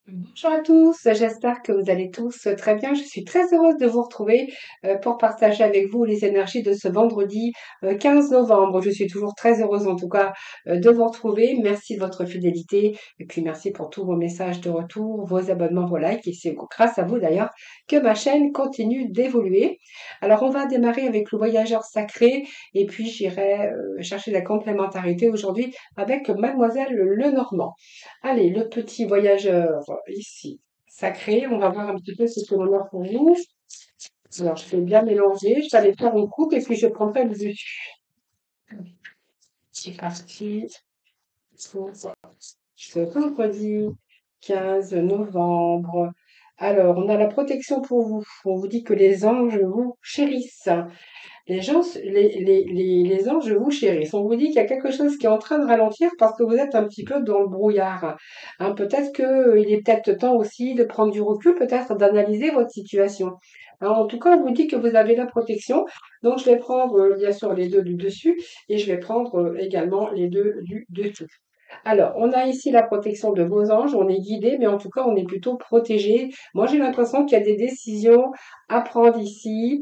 Bonjour à tous, j'espère que vous allez tous très bien. Je suis très heureuse de vous retrouver pour partager avec vous les énergies de ce vendredi 15 novembre. Je suis toujours très heureuse en tout cas de vous retrouver. Merci de votre fidélité et puis merci pour tous vos messages de retour, vos abonnements, vos likes. Et c'est grâce à vous d'ailleurs que ma chaîne continue d'évoluer. Alors on va démarrer avec le voyageur sacré et puis j'irai chercher la complémentarité aujourd'hui avec Mademoiselle Lenormand. Allez, le petit voyageur ici, sacré, on va voir un petit peu ce que l'on a pour nous. Alors, je vais bien mélanger, je vais aller faire une coupe et puis je prendrai le dessus. C'est parti pour ce vendredi 15 novembre. Alors, on a la protection pour vous. On vous dit que les anges vous chérissent. Les anges vous chérissent. On vous dit qu'il y a quelque chose qui est en train de ralentir parce que vous êtes un petit peu dans le brouillard. Hein, peut-être qu'il est peut-être temps aussi de prendre du recul, peut-être d'analyser votre situation. Hein, en tout cas, on vous dit que vous avez la protection. Donc, je vais prendre bien sûr les deux du dessus et je vais prendre également les deux du dessus. Alors, on a ici la protection de vos anges, on est guidé, mais en tout cas, on est plutôt protégé. Moi, j'ai l'impression qu'il y a des décisions à prendre ici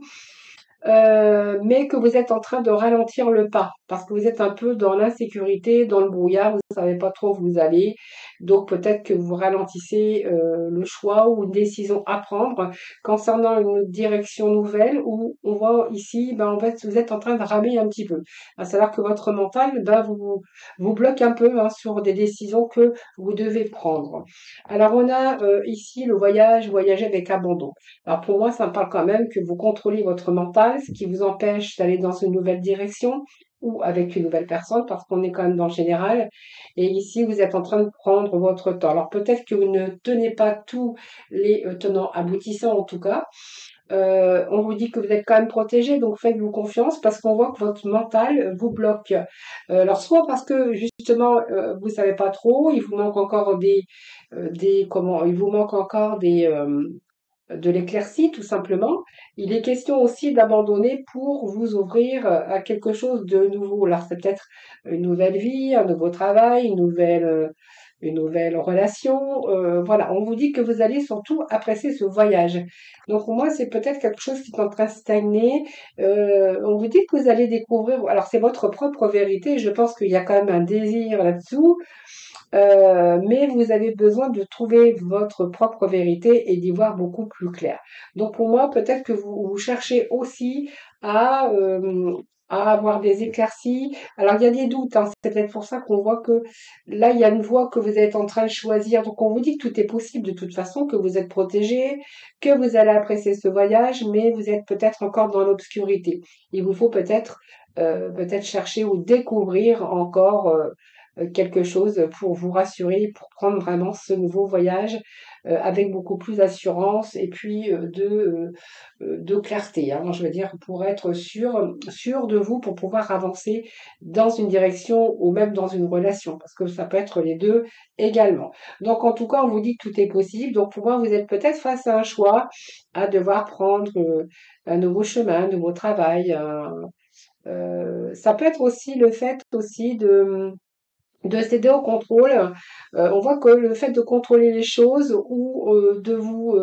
mais que vous êtes en train de ralentir le pas parce que vous êtes un peu dans l'insécurité, dans le brouillard, vous ne savez pas trop où vous allez. Donc peut-être que vous ralentissez le choix ou une décision à prendre concernant une direction nouvelle où on voit ici, ben, en fait, vous êtes en train de ramer un petit peu. À savoir que votre mental ben, vous bloque un peu hein, sur des décisions que vous devez prendre. Alors on a ici le voyage, voyager avec abandon. Alors pour moi, ça me parle quand même que vous contrôlez votre mental, ce qui vous empêche d'aller dans une nouvelle direction ou avec une nouvelle personne, parce qu'on est quand même dans le général. Et ici, vous êtes en train de prendre votre temps. Alors peut-être que vous ne tenez pas tous les tenants aboutissants en tout cas. On vous dit que vous êtes quand même protégé, donc faites-vous confiance parce qu'on voit que votre mental vous bloque. Alors soit parce que justement vous savez pas trop, il vous manque encore des comment, il vous manque encore de l'éclaircie, tout simplement. Il est question aussi d'abandonner pour vous ouvrir à quelque chose de nouveau. Alors, c'est peut-être une nouvelle vie, un nouveau travail, une nouvelle relation. Voilà, on vous dit que vous allez surtout apprécier ce voyage. Donc, pour moi, c'est peut-être quelque chose qui est en train de stagner. On vous dit que vous allez découvrir, alors c'est votre propre vérité, je pense qu'il y a quand même un désir là-dessous, mais vous avez besoin de trouver votre propre vérité et d'y voir beaucoup plus clair. Donc pour moi, peut-être que vous cherchez aussi à, euh, à avoir des éclaircies. Alors il y a des doutes, hein. C'est peut-être pour ça qu'on voit que là, il y a une voie que vous êtes en train de choisir. Donc on vous dit que tout est possible de toute façon, que vous êtes protégé, que vous allez apprécier ce voyage, mais vous êtes peut-être encore dans l'obscurité. Il vous faut peut-être chercher ou découvrir encore quelque chose pour vous rassurer, pour prendre vraiment ce nouveau voyage avec beaucoup plus d'assurance et puis de clarté. Hein, je veux dire, pour être sûr de vous, pour pouvoir avancer dans une direction ou même dans une relation, parce que ça peut être les deux également. Donc, en tout cas, on vous dit que tout est possible. Donc, pour moi, vous êtes peut-être face à un choix, à devoir prendre un nouveau chemin, un nouveau travail. Ça peut être aussi le fait aussi de céder au contrôle. On voit que le fait de contrôler les choses ou de vous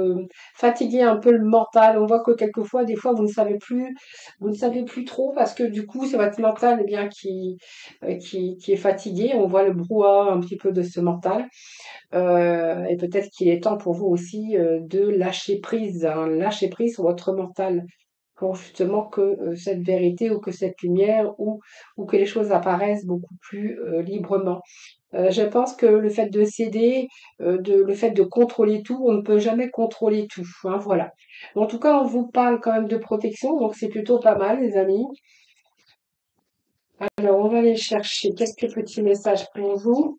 fatiguer un peu le mental, on voit que quelquefois, des fois, vous ne savez plus trop parce que du coup, c'est votre mental eh bien qui est fatigué. On voit le brouhaha un petit peu de ce mental. Et peut-être qu'il est temps pour vous aussi de lâcher prise, hein, lâcher prise sur votre mental pour justement que cette vérité ou que cette lumière ou que les choses apparaissent beaucoup plus librement. Je pense que le fait de céder, le fait de contrôler tout, on ne peut jamais contrôler tout. Hein, voilà. En tout cas, on vous parle quand même de protection, donc c'est plutôt pas mal, les amis. Alors, on va aller chercher quelques petits messages pour vous.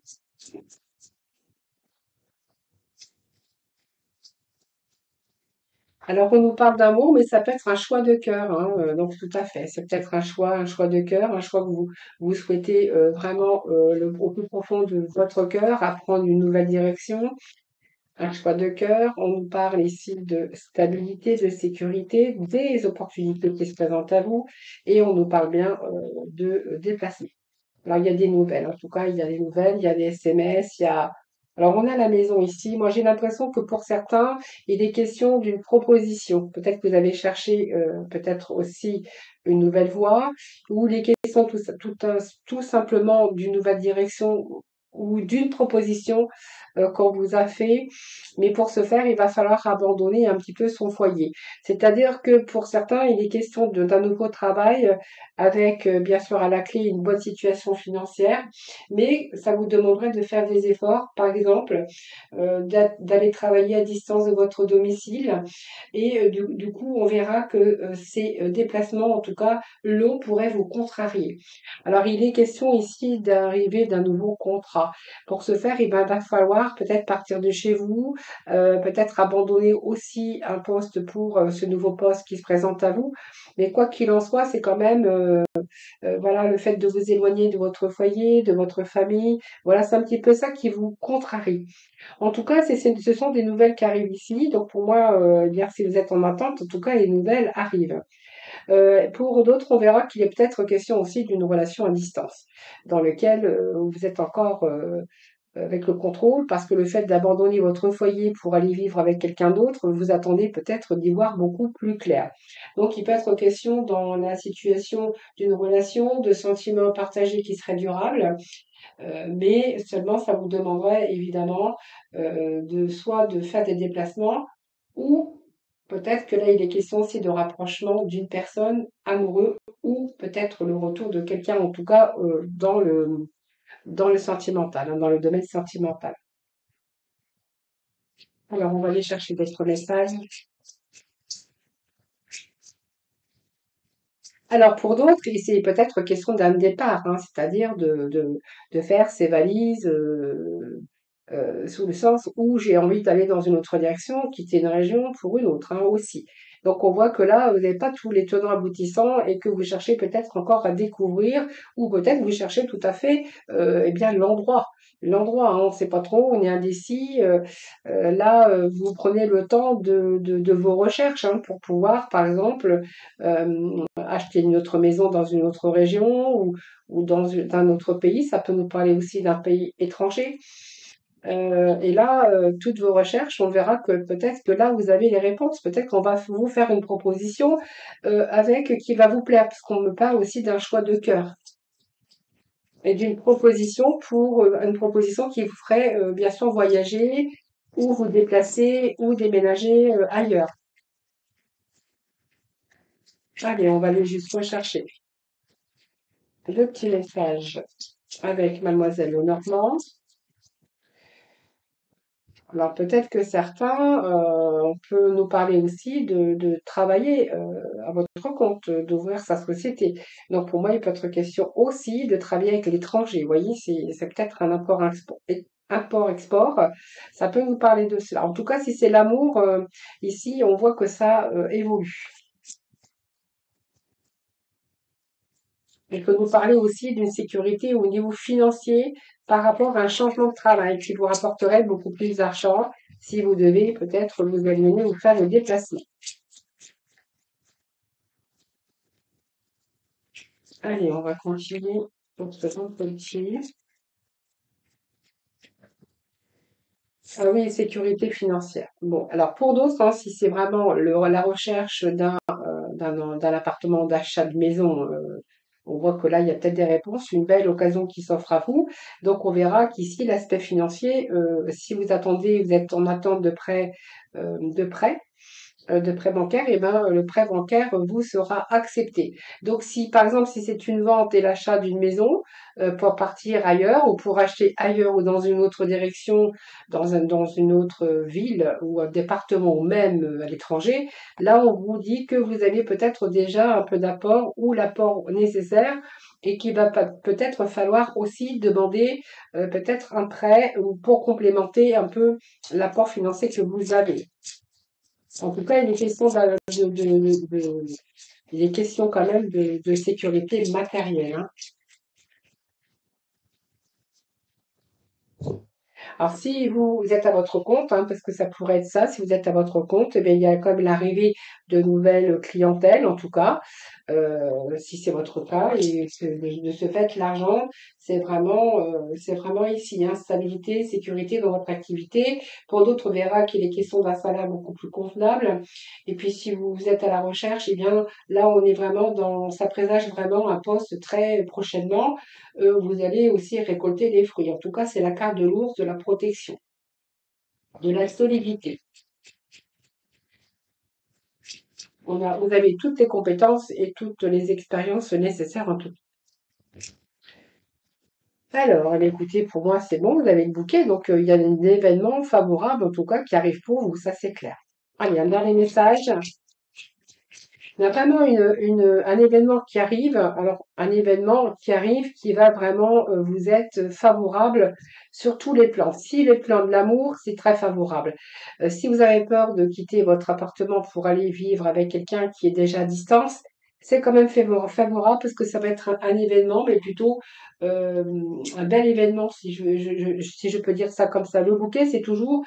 Alors, on nous parle d'amour, mais ça peut être un choix de cœur, hein, donc tout à fait. C'est peut-être un choix de cœur, un choix que vous souhaitez vraiment au plus profond de votre cœur, à prendre une nouvelle direction, un choix de cœur. On nous parle ici de stabilité, de sécurité, des opportunités qui se présentent à vous, et on nous parle bien de déplacement. Alors, il y a des nouvelles, en tout cas, il y a des nouvelles, il y a des SMS, il y a Alors, on a la maison ici. Moi, j'ai l'impression que pour certains, il est question d'une proposition. Peut-être que vous avez cherché peut-être aussi une nouvelle voie, ou il est question tout simplement d'une nouvelle direction ou d'une proposition qu'on vous a fait. Mais pour ce faire, il va falloir abandonner un petit peu son foyer. C'est-à-dire que pour certains, il est question d'un nouveau travail avec bien sûr à la clé une bonne situation financière, mais ça vous demanderait de faire des efforts, par exemple, d'aller travailler à distance de votre domicile. Et du coup, on verra que ces déplacements, en tout cas longs, pourraient vous contrarier. Alors, il est question ici d'arriver d'un nouveau contrat. Pour ce faire, il va falloir peut-être partir de chez vous, peut-être abandonner aussi un poste pour ce nouveau poste qui se présente à vous. Mais quoi qu'il en soit, c'est quand même voilà, le fait de vous éloigner de votre foyer, de votre famille, voilà, c'est un petit peu ça qui vous contrarie. En tout cas, ce sont des nouvelles qui arrivent ici. Donc pour moi, eh bien, si vous êtes en attente, en tout cas, les nouvelles arrivent. Pour d'autres, on verra qu'il est peut-être question aussi d'une relation à distance, dans lequel vous êtes encore avec le contrôle, parce que le fait d'abandonner votre foyer pour aller vivre avec quelqu'un d'autre, vous attendez peut-être d'y voir beaucoup plus clair. Donc, il peut être question dans la situation d'une relation, de sentiments partagés qui seraient durables, mais seulement ça vous demanderait évidemment soit de faire des déplacements, ou peut-être que là, il est question aussi de rapprochement d'une personne amoureuse, ou peut-être le retour de quelqu'un, en tout cas dans le sentimental, hein, dans le domaine sentimental. Alors, on va aller chercher d'autres messages. Alors, pour d'autres, c'est peut-être question d'un départ, hein, c'est-à-dire de faire ses valises sous le sens où j'ai envie d'aller dans une autre direction, quitter une région pour une autre, hein, aussi. Donc, on voit que là, vous n'avez pas tous les tenants aboutissants et que vous cherchez peut-être encore à découvrir, ou peut-être vous cherchez tout à fait, eh bien, l'endroit. L'endroit, hein, on ne sait pas trop, on est indécis. Là, vous prenez le temps de vos recherches, hein, pour pouvoir, par exemple, acheter une autre maison dans une autre région, ou dans un autre pays. Ça peut nous parler aussi d'un pays étranger. Et là, toutes vos recherches, on verra que peut-être que là, vous avez les réponses. Peut-être qu'on va vous faire une proposition avec qui va vous plaire, parce qu'on me parle aussi d'un choix de cœur et d'une proposition pour une proposition qui vous ferait bien sûr voyager, ou vous déplacer, ou déménager ailleurs. Allez, on va aller juste rechercher le petit message avec Mademoiselle Lenormand. Alors peut-être que certains, on peut nous parler aussi de travailler à votre compte, d'ouvrir sa société. Donc pour moi, il peut être question aussi de travailler avec l'étranger. Vous voyez, c'est peut-être un import-export. Ça peut nous parler de cela. En tout cas, si c'est l'amour, ici, on voit que ça évolue. Il peut nous parler aussi d'une sécurité au niveau financier par rapport à un changement de travail qui vous rapporterait beaucoup plus d'argent si vous devez peut-être vous éloigner ou faire le déplacement. Allez, on va continuer pour ce entretien. Ah oui, sécurité financière. Bon, alors pour d'autres, hein, si c'est vraiment la recherche d'un appartement, d'achat de maison, on voit que là, il y a peut-être des réponses, une belle occasion qui s'offre à vous. Donc, on verra qu'ici, l'aspect financier, si vous attendez, vous êtes en attente de prêt bancaire, et ben, le prêt bancaire vous sera accepté. Donc, si par exemple, si c'est une vente et l'achat d'une maison pour partir ailleurs, ou pour acheter ailleurs ou dans une autre direction, dans une autre ville ou un département, ou même à l'étranger, là, on vous dit que vous avez peut-être déjà un peu d'apport, ou l'apport nécessaire, et qu'il va peut-être falloir aussi demander peut-être un prêt pour complémenter un peu l'apport financier que vous avez. En tout cas, il est question il est question quand même de sécurité matérielle, hein. Alors, si vous êtes à votre compte, hein, parce que ça pourrait être ça, si vous êtes à votre compte, eh bien, il y a comme l'arrivée de nouvelles clientèles, en tout cas. si c'est votre cas. Et de ce fait, l'argent, c'est vraiment ici, hein, stabilité, sécurité dans votre activité. Pour d'autres, on verra qu'il est question d'un salaire beaucoup plus convenable. Et puis, si vous êtes à la recherche, eh bien, là, on est vraiment ça présage vraiment un poste très prochainement. Vous allez aussi récolter des fruits. En tout cas, c'est la carte de l'ours, de la protection, de la solidité. Vous avez toutes les compétences et toutes les expériences nécessaires en tout. Alors, eh bien, écoutez, pour moi, c'est bon, vous avez le bouquet, donc il y a un événement favorable, en tout cas, qui arrive pour vous, ça c'est clair. Allez, un dernier message. Il y a vraiment un événement qui arrive, alors un événement qui arrive qui va vraiment vous être favorable sur tous les plans. Si les plans de l'amour, c'est très favorable. Si vous avez peur de quitter votre appartement pour aller vivre avec quelqu'un qui est déjà à distance, c'est quand même favorable parce que ça va être un événement, mais plutôt euh, un bel événement, si je peux dire ça comme ça. Le bouquet, c'est toujours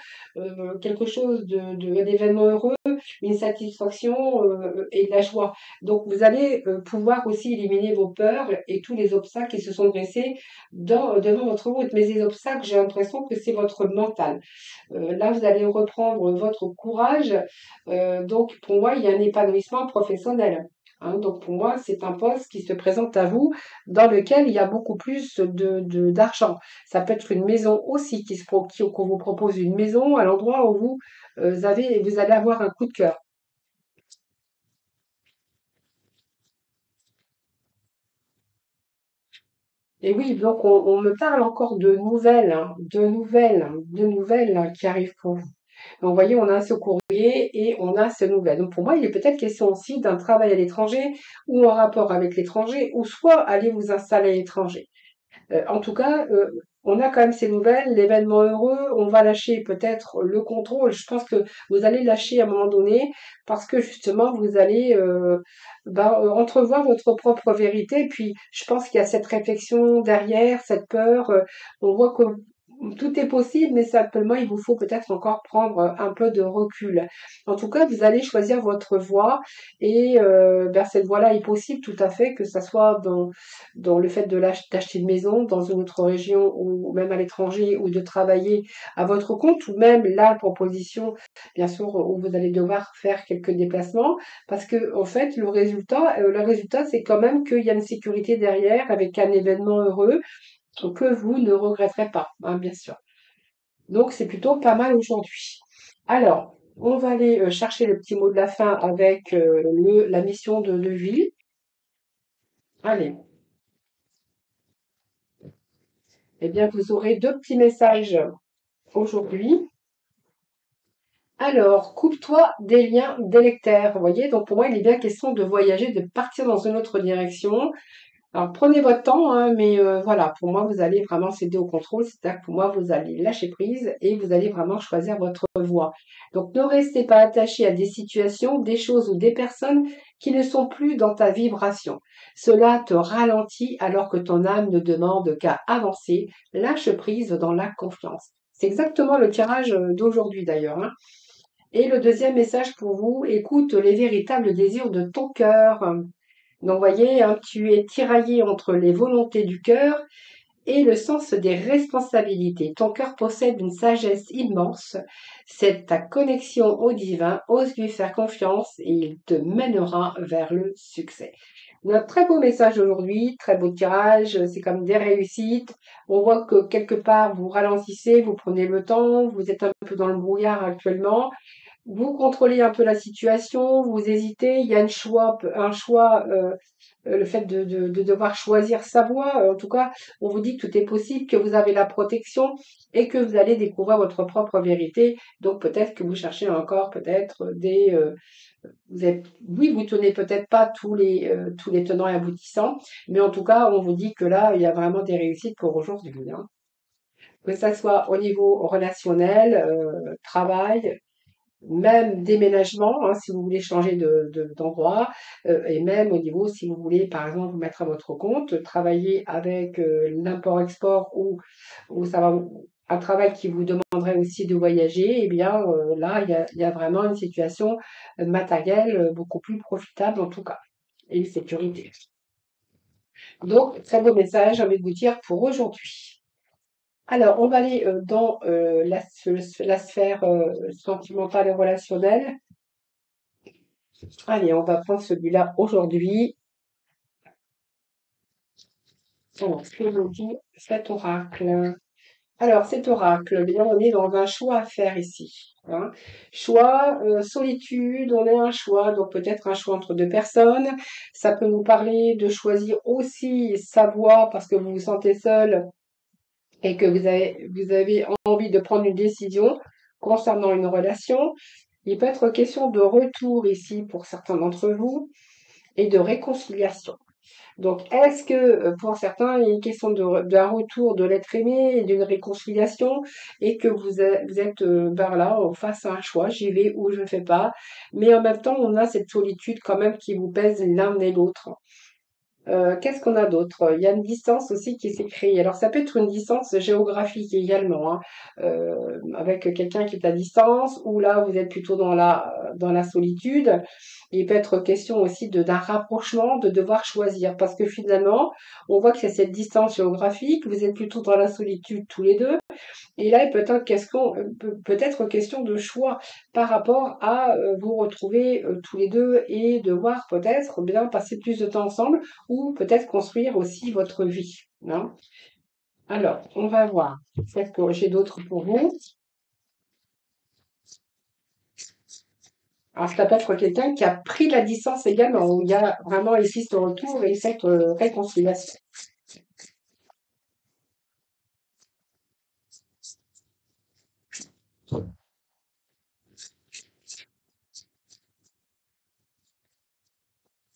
quelque chose un événement heureux, une satisfaction et de la joie. Donc, vous allez pouvoir aussi éliminer vos peurs et tous les obstacles qui se sont dressés devant votre route. Mais les obstacles, j'ai l'impression que c'est votre mental. Là, vous allez reprendre votre courage. Donc, pour moi, il y a un épanouissement professionnel. Hein, donc pour moi, c'est un poste qui se présente à vous dans lequel il y a beaucoup plus d'argent. Ça peut être une maison aussi qu'on vous propose une maison à l'endroit où vous allez avoir un coup de cœur. Et oui, donc on me parle encore de nouvelles, hein, de nouvelles hein, qui arrivent pour vous. Donc, vous voyez, on a ce courrier et on a ces nouvelles. Donc pour moi, il est peut-être question aussi d'un travail à l'étranger ou en rapport avec l'étranger, ou soit aller vous installer à l'étranger. En tout cas, on a quand même ces nouvelles, l'événement heureux, on va lâcher peut-être le contrôle. Je pense que vous allez lâcher à un moment donné parce que justement, vous allez entrevoir votre propre vérité. Puis, je pense qu'il y a cette réflexion derrière, cette peur. On voit que tout est possible, mais simplement, il vous faut peut-être encore prendre un peu de recul. En tout cas, vous allez choisir votre voie et vers cette voie-là est possible tout à fait, que ça soit dans le fait d'acheter une maison dans une autre région ou même à l'étranger ou de travailler à votre compte ou même la proposition, bien sûr, où vous allez devoir faire quelques déplacements parce que, en fait, le résultat, c'est quand même qu'il y a une sécurité derrière avec un événement heureux que vous ne regretterez pas, hein, bien sûr. Donc, c'est plutôt pas mal aujourd'hui. Alors, on va aller chercher le petit mot de la fin avec la mission de vie. Allez, eh bien, vous aurez deux petits messages aujourd'hui. Alors, coupe-toi des liens délectères. Vous voyez, donc pour moi, il est bien question de voyager, de partir dans une autre direction. Alors, prenez votre temps, hein, mais voilà, pour moi, vous allez vraiment céder au contrôle. C'est-à-dire que pour moi, vous allez lâcher prise et vous allez vraiment choisir votre voie. Donc, ne restez pas attaché à des situations, des choses ou des personnes qui ne sont plus dans ta vibration. Cela te ralentit alors que ton âme ne demande qu'à avancer. Lâche prise dans la confiance. C'est exactement le tirage d'aujourd'hui d'ailleurs, hein. Et le deuxième message pour vous, écoute les véritables désirs de ton cœur. Donc, voyez, hein, tu es tiraillé entre les volontés du cœur et le sens des responsabilités. Ton cœur possède une sagesse immense. C'est ta connexion au divin. Ose lui faire confiance et il te mènera vers le succès. Un très beau message aujourd'hui, très beau tirage, c'est comme des réussites. On voit que quelque part vous ralentissez, vous prenez le temps, vous êtes un peu dans le brouillard actuellement. Vous contrôlez un peu la situation, vous hésitez, il y a un choix, le fait de devoir choisir sa voie. En tout cas, on vous dit que tout est possible, que vous avez la protection et que vous allez découvrir votre propre vérité. Donc peut-être que vous cherchez encore peut-être oui, vous tenez peut-être pas tous les tenants et aboutissants, mais en tout cas, on vous dit que là, il y a vraiment des réussites pour aujourd'hui, hein. Que ça soit au niveau relationnel, travail, même déménagement, hein, si vous voulez changer d'endroit, et même au niveau, si vous voulez, par exemple, vous mettre à votre compte, travailler avec l'import-export ou ça va, un travail qui vous demanderait aussi de voyager, eh bien là, il y a vraiment une situation matérielle beaucoup plus profitable en tout cas. et sécurité. Donc, très beau message, j'ai envie de vous dire, pour aujourd'hui. Alors, on va aller dans la sphère sentimentale et relationnelle. Allez, on va prendre celui-là aujourd'hui. Alors, ce que nous dit cet oracle. Alors, cet oracle, bien, on est dans un choix à faire ici, hein. Choix, solitude, on est un choix, donc peut-être un choix entre deux personnes. Ça peut nous parler de choisir aussi sa voie parce que vous vous sentez seul et que vous avez envie de prendre une décision concernant une relation. Il peut être question de retour ici pour certains d'entre vous et de réconciliation. Donc, est-ce que pour certains, il est une question d'un retour de l'être aimé et d'une réconciliation et que vous êtes ben là, face à un choix, j'y vais ou je ne fais pas. Mais en même temps, on a cette solitude quand même qui vous pèse l'un et l'autre. Qu'est-ce qu'on a d'autre? Il y a une distance aussi qui s'est créée. Alors ça peut être une distance géographique également, hein, avec quelqu'un qui est à distance, ou là vous êtes plutôt dans la solitude. Il peut être question aussi d'un rapprochement, de devoir choisir, parce que finalement, on voit que c'est cette distance géographique, vous êtes plutôt dans la solitude tous les deux, et là, il peut être question de choix par rapport à vous retrouver tous les deux et devoir peut-être bien passer plus de temps ensemble ou peut-être construire aussi votre vie, hein. Alors, on va voir. Qu'est-ce que j'ai d'autre pour vous? Alors, ça peut être quelqu'un qui a pris la distance également, où il y a vraiment ici ce retour et cette réconciliation.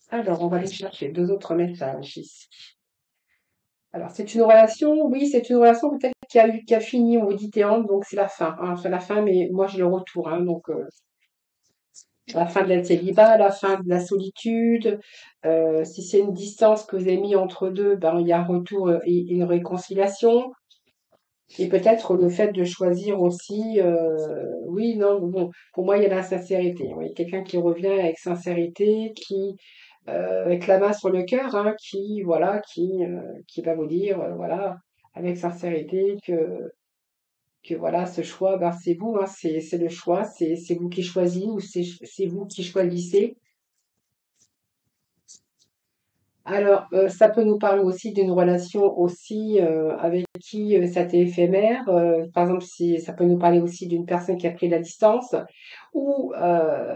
Alors, on va aller chercher deux autres messages ici. Alors, c'est une relation, oui, c'est une relation peut-être qui a fini, on vous dit Théante, donc c'est la fin, hein, c'est la fin, mais moi j'ai le retour, hein, donc la fin de la célibat, la fin de la solitude. Si c'est une distance que vous avez mis entre deux, ben il y a un retour et une réconciliation. Et peut-être le fait de choisir aussi, oui, non, bon, pour moi il y a la sincérité. Oui, quelqu'un qui revient avec sincérité, avec la main sur le cœur, hein, qui va vous dire, voilà, avec sincérité que voilà, ce choix, ben, c'est vous, hein, c'est le choix, c'est vous qui choisissez ou c'est vous qui choisissez. Alors, ça peut nous parler aussi d'une relation aussi avec qui c'était éphémère. Par exemple, si ça peut nous parler aussi d'une personne qui a pris la distance, ou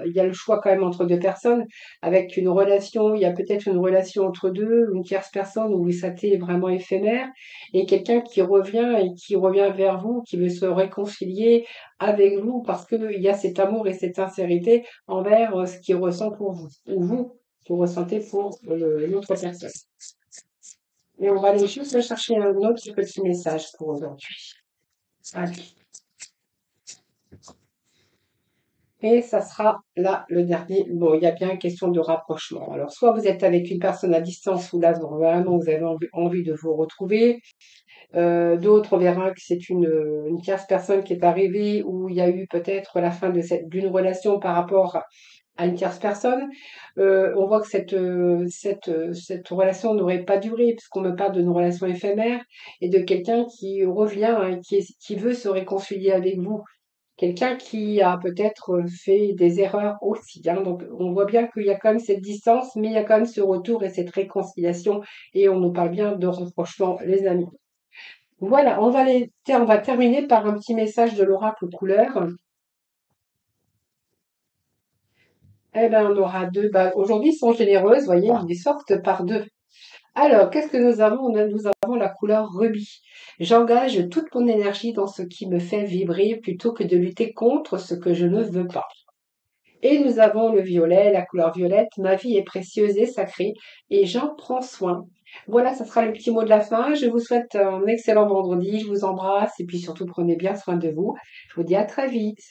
il y a le choix quand même entre deux personnes, avec une relation, il y a peut-être une relation entre deux, une tierce personne où c'était vraiment éphémère, et quelqu'un qui revient vers vous, qui veut se réconcilier avec vous parce qu'il y a cet amour et cette sincérité envers ce qu'il ressent pour vous, ou vous ressentez pour l'autre personne. Et on va aller juste chercher un autre petit message pour aujourd'hui. Allez. Et ça sera là le dernier. Bon, il y a bien une question de rapprochement. Alors, soit vous êtes avec une personne à distance où là, vraiment, vous avez envie de vous retrouver. D'autres, on verra que c'est une tierce personne qui est arrivée où il y a eu peut-être la fin d'une relation par rapport à une tierce personne. On voit que cette relation n'aurait pas duré, puisqu'on me parle d'une relation éphémère et de quelqu'un qui revient, hein, qui veut se réconcilier avec vous. Quelqu'un qui a peut-être fait des erreurs aussi, hein. Donc, on voit bien qu'il y a quand même cette distance, mais il y a quand même ce retour et cette réconciliation. Et on nous parle bien de rapprochement, les amis. Voilà, on va terminer par un petit message de l'oracle couleur. Eh ben, on aura deux. Bah, aujourd'hui, ils sont généreuses, vous voyez, ils sortent par deux. Alors, qu'est-ce que nous avons? Nous avons la couleur rubis. J'engage toute mon énergie dans ce qui me fait vibrer plutôt que de lutter contre ce que je ne veux pas. Et nous avons le violet, la couleur violette. Ma vie est précieuse et sacrée et j'en prends soin. Voilà, ça sera le petit mot de la fin. Je vous souhaite un excellent vendredi. Je vous embrasse et puis surtout prenez bien soin de vous. Je vous dis à très vite.